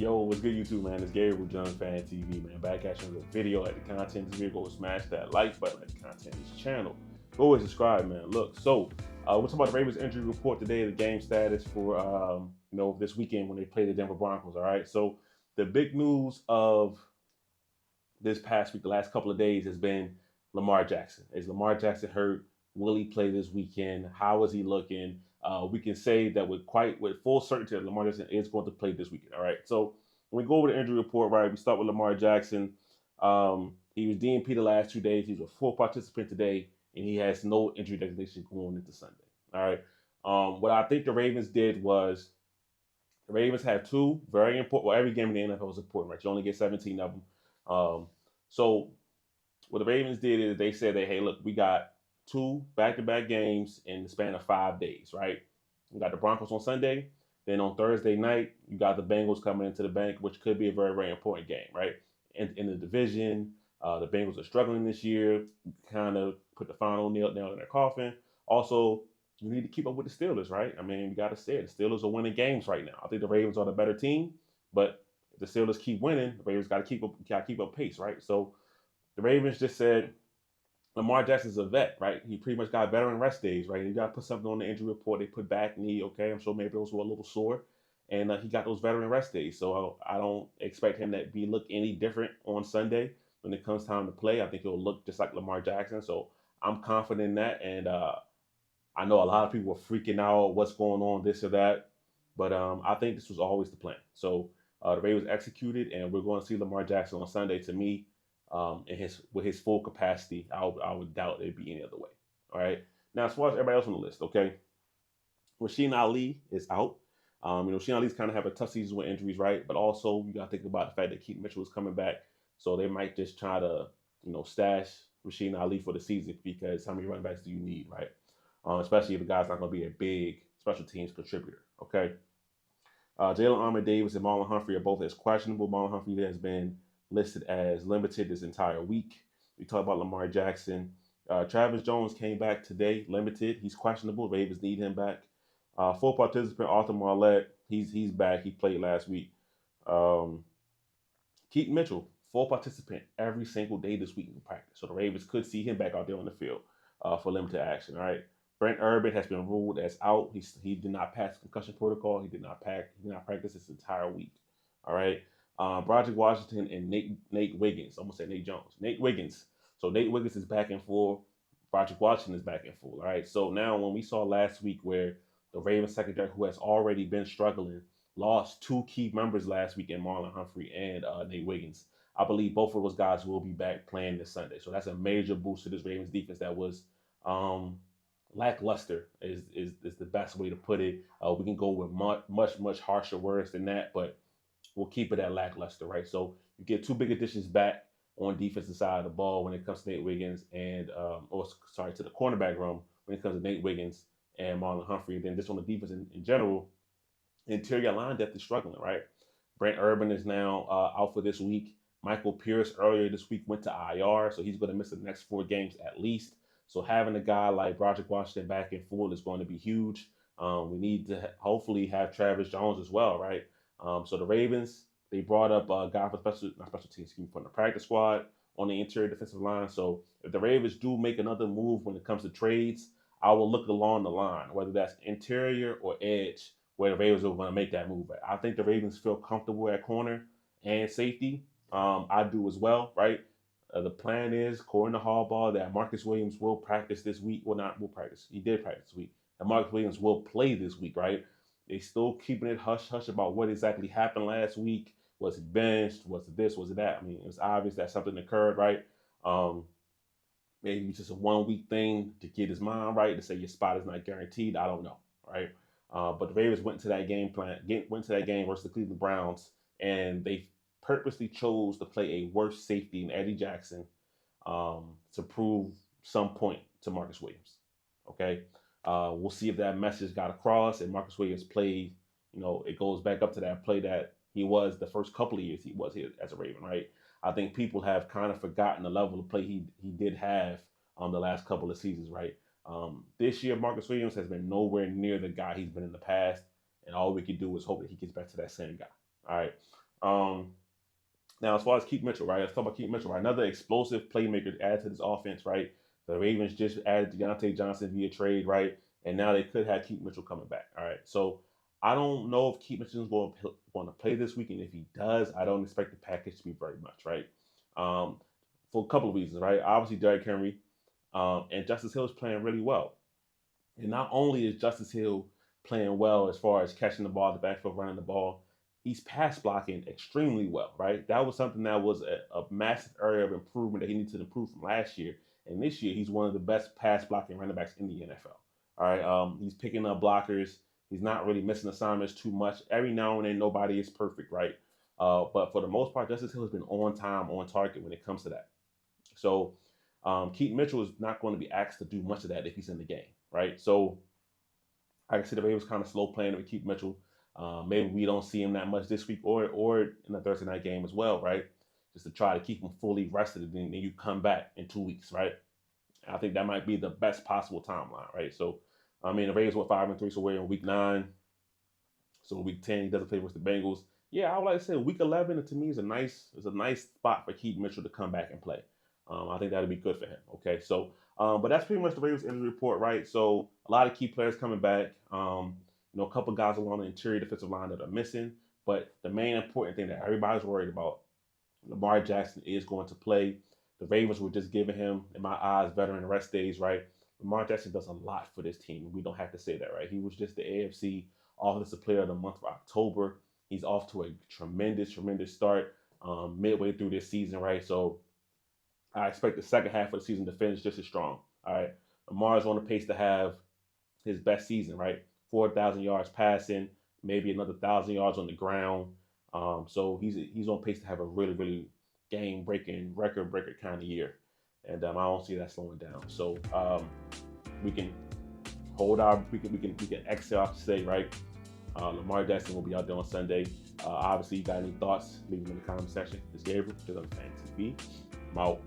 Yo, what's good, YouTube, man? It's Gabriel John Fan TV, man. Back at you with a video. Like the content this video, go smash that like button. Like the content this channel. Go and subscribe, man. Look, we're talking about the Ravens injury report today, the game status for this weekend when they play the Denver Broncos. All right. So the big news of this past week, the last couple of days, has been Lamar Jackson. Is Lamar Jackson hurt? Will he play this weekend? How is he looking? We can say that with full certainty that Lamar Jackson is going to play this weekend. All right. So when we go over the injury report, right, we start with Lamar Jackson. He was DNP the last 2 days. He's a full participant today, and he has no injury designation going into Sunday. All right. What I think the Ravens did was the Ravens have two very important. Well, every game in the NFL is important, right? You only get 17 of them. So what the Ravens did is they said that, hey, look, we got two back-to-back games in the span of 5 days, right? We got the Broncos on Sunday. Then on Thursday night, you got the Bengals coming into the bank, which could be a very, very important game, right? In the division, the Bengals are struggling this year. Kind of put the final nail in their coffin. Also, you need to keep up with the Steelers, right? I mean, you got to say it. The Steelers are winning games right now. I think the Ravens are the better team, but if the Steelers keep winning, the Ravens got to keep up pace, right? So the Ravens just said Lamar Jackson's a vet, right? He pretty much got veteran rest days, right? You got to put something on the injury report. They put back, knee, okay. I'm sure maybe those were a little sore, and he got those veteran rest days. So I don't expect him to look any different on Sunday when it comes time to play. I think he'll look just like Lamar Jackson. So I'm confident in that, and I know a lot of people were freaking out, what's going on, this or that, but I think this was always the plan. So the Ravens executed, and we're going to see Lamar Jackson on Sunday. To me, with his full capacity, I would doubt it'd be any other way. All right. Now, as far as everybody else on the list, okay, Rasheen Ali is out. Rasheen Ali's kind of have a tough season with injuries, right? But also you got to think about the fact that Keith Mitchell is coming back, so they might just try to stash Rasheen Ali for the season because how many running backs do you need, right? Especially if the guy's not going to be a big special teams contributor. Okay. Jalen Armour-Davis and Marlon Humphrey are both as questionable. Marlon Humphrey has been listed as limited this entire week. We talk about Lamar Jackson. Travis Jones came back today, limited. He's questionable. Ravens need him back. Full participant Arthur Marlette, he's back. He played last week. Keith Mitchell, full participant every single day this week in practice. So the Ravens could see him back out there on the field for limited action. All right. Brent Urban has been ruled as out. He did not pass concussion protocol. He did not practice this entire week. All right. Broderick Washington and Nate Wiggins. I'm gonna say Nate Jones. Nate Wiggins. So Nate Wiggins is back in full. Broderick Washington is back in full. All right. So now when we saw last week where the Ravens secondary, who has already been struggling, lost two key members last week in Marlon Humphrey and Nate Wiggins. I believe both of those guys will be back playing this Sunday. So that's a major boost to this Ravens defense that was lackluster is the best way to put it. We can go with much harsher words than that, but we'll keep it at lackluster, right? So you get two big additions back on defensive side of the ball when it comes to Nate Wiggins and to the cornerback room when it comes to Nate Wiggins and Marlon Humphrey. And then just on the defense in general, interior line depth is struggling, right? Brent Urban is now out for this week. Michael Pierce earlier this week went to IR, so he's going to miss the next 4 games at least. So having a guy like Broderick Washington back in full is going to be huge. We need to hopefully have Travis Jones as well, right? So the Ravens, they brought up a guy for from the practice squad on the interior defensive line. So if the Ravens do make another move when it comes to trades, I will look along the line, whether that's interior or edge, where the Ravens are going to make that move at. I think the Ravens feel comfortable at corner and safety. I do as well, right? The plan is, according to Harbaugh, that Marcus Williams will practice this week. Well, not will practice. He did practice this week. And Marcus Williams will play this week, right? They still keeping it hush-hush about what exactly happened last week. Was he benched? Was it this? Was it that? I mean, it's obvious that something occurred, right? Maybe it's just a 1-week thing to get his mind right, to say your spot is not guaranteed. I don't know, right? But the Ravens went to that game versus the Cleveland Browns, and they purposely chose to play a worse safety in Eddie Jackson to prove some point to Marcus Williams. Okay, we'll see if that message got across and Marcus Williams played. It goes back up to that play that he was the first couple of years he was here as a Raven, right? I think people have kind of forgotten the level of play he did have the last couple of seasons, right? This year, Marcus Williams has been nowhere near the guy he's been in the past, and all we can do is hope that he gets back to that same guy. All right. Um, Now, as far as Keith Mitchell, right? Let's talk about Keith Mitchell, right? Another explosive playmaker to add to this offense, right? The Ravens just added Deontay Johnson via trade, right? And now they could have Keith Mitchell coming back, all right? So I don't know if Keith Mitchell is going to play this week, and if he does, I don't expect the package to be very much, right? Um, for a couple of reasons, right? Obviously, Derrick Henry and Justice Hill is playing really well. And not only is Justice Hill playing well as far as catching the ball, the backfield, running the ball, he's pass blocking extremely well, right? That was something that was a massive area of improvement that he needed to improve from last year. And this year, he's one of the best pass blocking running backs in the NFL. All right, he's picking up blockers. He's not really missing assignments too much. Every now and then, nobody is perfect, right? But for the most part, Justice Hill has been on time, on target when it comes to that. So Keith Mitchell is not going to be asked to do much of that if he's in the game, right? So I can see the Ravens kind of slow playing with Keith Mitchell. Maybe we don't see him that much this week or in the Thursday night game as well, right? Just to try to keep him fully rested, and then you come back in 2 weeks, right? I think that might be the best possible timeline, right? So, I mean, the Ravens went 5-3, so we're in week 9. So week 10, he doesn't play with the Bengals. Yeah, I would like to say week 11 to me is a nice spot for Keith Mitchell to come back and play. I think that'd be good for him. Okay, so but that's pretty much the Ravens injury report, right? So a lot of key players coming back. A couple guys along the interior defensive line that are missing. But the main important thing that everybody's worried about, Lamar Jackson is going to play. The Ravens were just giving him, in my eyes, veteran rest days, right? Lamar Jackson does a lot for this team. We don't have to say that, right? He was just the AFC Offensive Player of the Month for October. He's off to a tremendous start midway through this season, right? So I expect the second half of the season to finish just as strong. All right. Lamar's on the pace to have his best season, right? 4,000 yards passing, maybe another 1,000 yards on the ground. So he's on pace to have a really game breaking, record breaker kind of year, and I don't see that slowing down. So we can hold our we can exhale off to say, right? Lamar Jackson will be out there on Sunday. Obviously, you got any thoughts? Leave them in the comment section. It's Gabriel, because I'm Fan TV. I'm out.